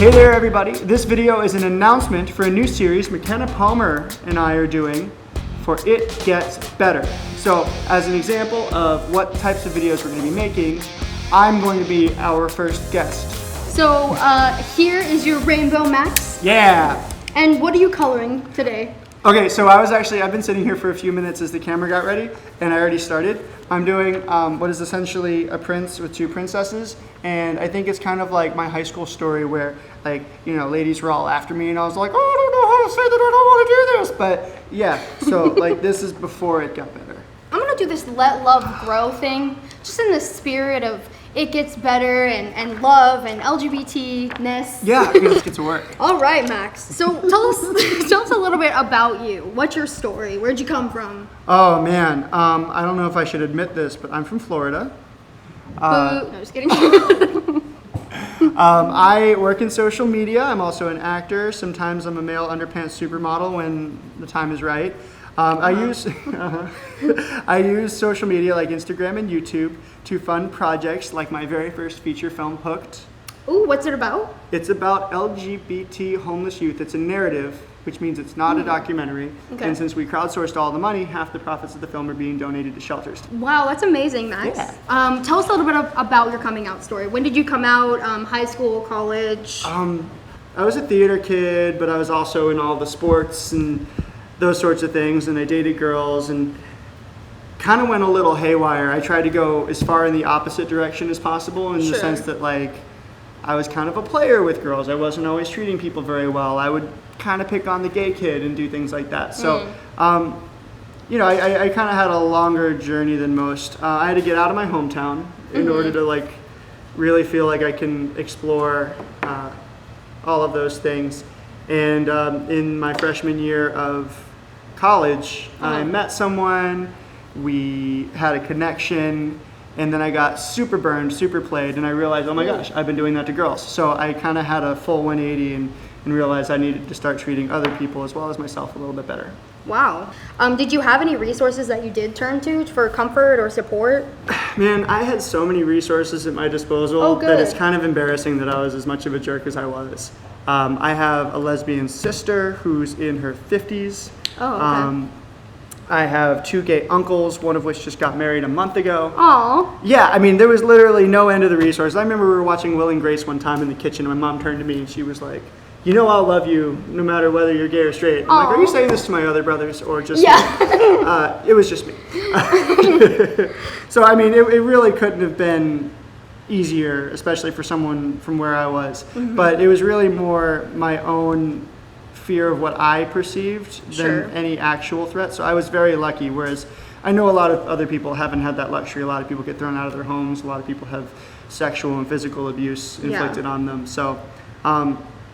Hey there everybody, this video is an announcement for a new series McKenna Palmer and I are doing for It Gets Better. So as an example of what types of videos we're going to be making, I'm going to be our first guest. So here is your rainbow, Max. Yeah! And what are you coloring today? Okay, so I've been sitting here for a few minutes as the camera got ready, and I already started. I'm doing what is essentially a prince with two princesses, and I think it's kind of like my high school story where, like, you know, ladies were all after me, and I was like, oh, I don't know how to say that I don't want to do this, but yeah, so like this is before it got better. I'm gonna do this let love grow thing, just in the spirit of it gets better and love and LGBT-ness. Yeah, let's get to work. All right, Max. So tell us a little bit about you. What's your story? Where'd you come from? Oh man, I don't know if I should admit this, but I'm from Florida. No, just kidding. I work in social media. I'm also an actor. Sometimes I'm a male underpants supermodel when the time is right. I use social media like Instagram and YouTube to fund projects like my very first feature film, Hooked. Ooh, what's it about? It's about LGBT homeless youth. It's a narrative, which means it's not a documentary. Okay. And since we crowdsourced all the money, half the profits of the film are being donated to shelters. Wow, that's amazing, Max. Yeah. Tell us a little bit about your coming out story. When did you come out? High school, college? I was a theater kid, but I was also in all the sports and those sorts of things, and I dated girls and kind of went a little haywire. I tried to go as far in the opposite direction as possible in the sense that, like, I was kind of a player with girls. I wasn't always treating people very well. I would kind of pick on the gay kid and do things like that. So, you know, I kind of had a longer journey than most. I had to get out of my hometown in order to, like, really feel like I can explore all of those things. And in my freshman year of college, I met someone, we had a connection, and then I got super burned, super played, and I realized, oh my gosh, I've been doing that to girls. So I kind of had a full 180 and realized I needed to start treating other people as well as myself a little bit better. Wow. Did you have any resources that you did turn to for comfort or support? Man, I had so many resources at my disposal that it's kind of embarrassing that I was as much of a jerk as I was. I have a lesbian sister who's in her 50s. Oh, okay. I have two gay uncles, one of which just got married a month ago. Aw. Yeah, I mean, there was literally no end to the resources. I remember we were watching Will and Grace one time in the kitchen, and my mom turned to me and she was like, you know I'll love you no matter whether you're gay or straight. I'm like, are you saying this to my other brothers or just me? It was just me. So, I mean, it really couldn't have been easier, especially for someone from where I was. But it was really more my own fear of what I perceived than any actual threat. So I was very lucky, whereas I know a lot of other people haven't had that luxury. A lot of people get thrown out of their homes. A lot of people have sexual and physical abuse inflicted on them. So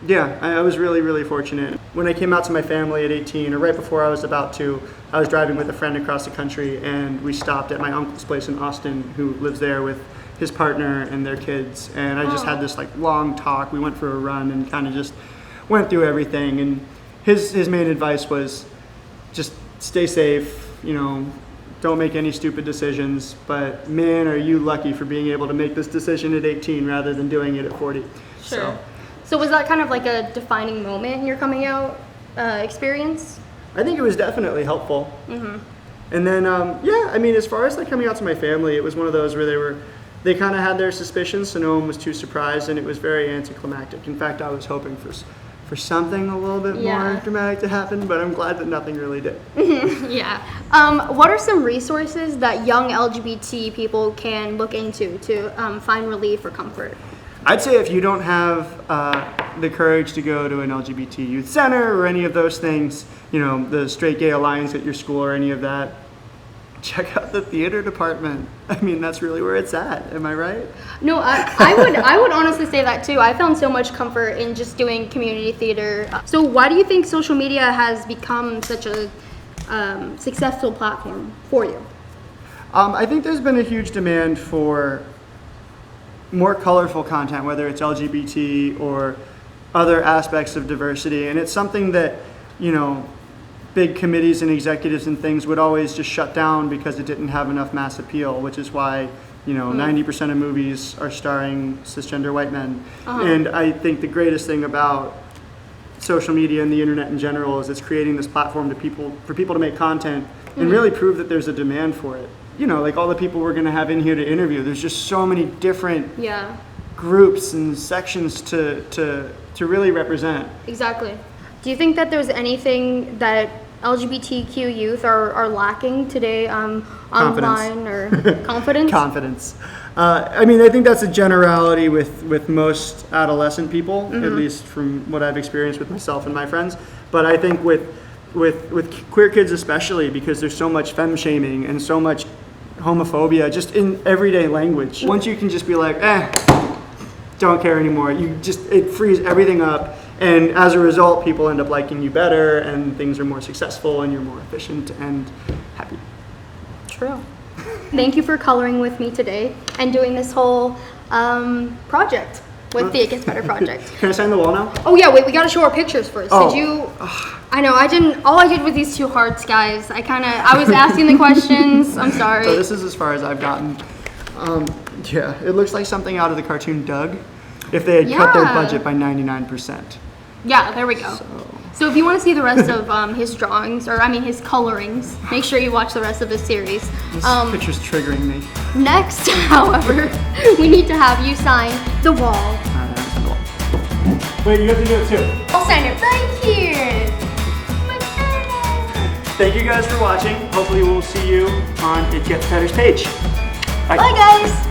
yeah, I was really, really fortunate. When I came out to my family at 18, or right before I was about to, I was driving with a friend across the country, and we stopped at my uncle's place in Austin, who lives there with his partner and their kids, and I just had this like long talk. We went for a run and kind of just went through everything, and his main advice was just stay safe, you know, don't make any stupid decisions, but man, are you lucky for being able to make this decision at 18 rather than doing it at 40. So was that kind of like a defining moment in your coming out experience? I think it was definitely helpful. And then, yeah, I mean, as far as like coming out to my family, it was one of those where they kind of had their suspicions, so no one was too surprised, and it was very anticlimactic. In fact, I was hoping for something a little bit more dramatic to happen, but I'm glad that nothing really did. What are some resources that young LGBT people can look into to find relief or comfort? I'd say if you don't have the courage to go to an LGBT youth center or any of those things, you know, the Straight Gay Alliance at your school or any of that, check out the theater department. I mean, that's really where it's at. Am I right? No, I would honestly say that too. I found so much comfort in just doing community theater. So why do you think social media has become such a successful platform for you? I think there's been a huge demand for more colorful content, whether it's LGBT or other aspects of diversity, and it's something that, you know, big committees and executives and things would always just shut down because it didn't have enough mass appeal, which is why 90% of movies are starring cisgender white men. And I think the greatest thing about social media and the internet in general is it's creating this platform for people to make content and really prove that there's a demand for it. Like all the people we're going to have in here to interview, there's just so many different groups and sections to really represent. Exactly. Do you think that there's anything that LGBTQ youth are lacking today online or confidence? Confidence. I think that's a generality with most adolescent people, at least from what I've experienced with myself and my friends. But I think with queer kids especially, because there's so much femme shaming and so much homophobia just in everyday language. Once you can just be like, don't care anymore, it frees everything up. And as a result, people end up liking you better, and things are more successful, and you're more efficient and happy. True. Thank you for coloring with me today and doing this whole project with the It Gets Better project. Can I sign the wall now? Oh yeah, wait, we gotta show our pictures first. Oh. Did you? I know, all I did was these 2 hearts, guys. I was asking the questions. I'm sorry. So this is as far as I've gotten. It looks like something out of the cartoon Doug, if they had cut their budget by 99%. Yeah, there we go. So if you want to see the rest of his drawings, his colorings, make sure you watch the rest of this series. This picture's triggering me. Next, however, we need to have you sign the wall. Alright, I'll sign the wall. Wait, you have to do it too. I'll sign it right here. Thank you guys for watching. Hopefully we'll see you on It Gets Better's page. Bye guys.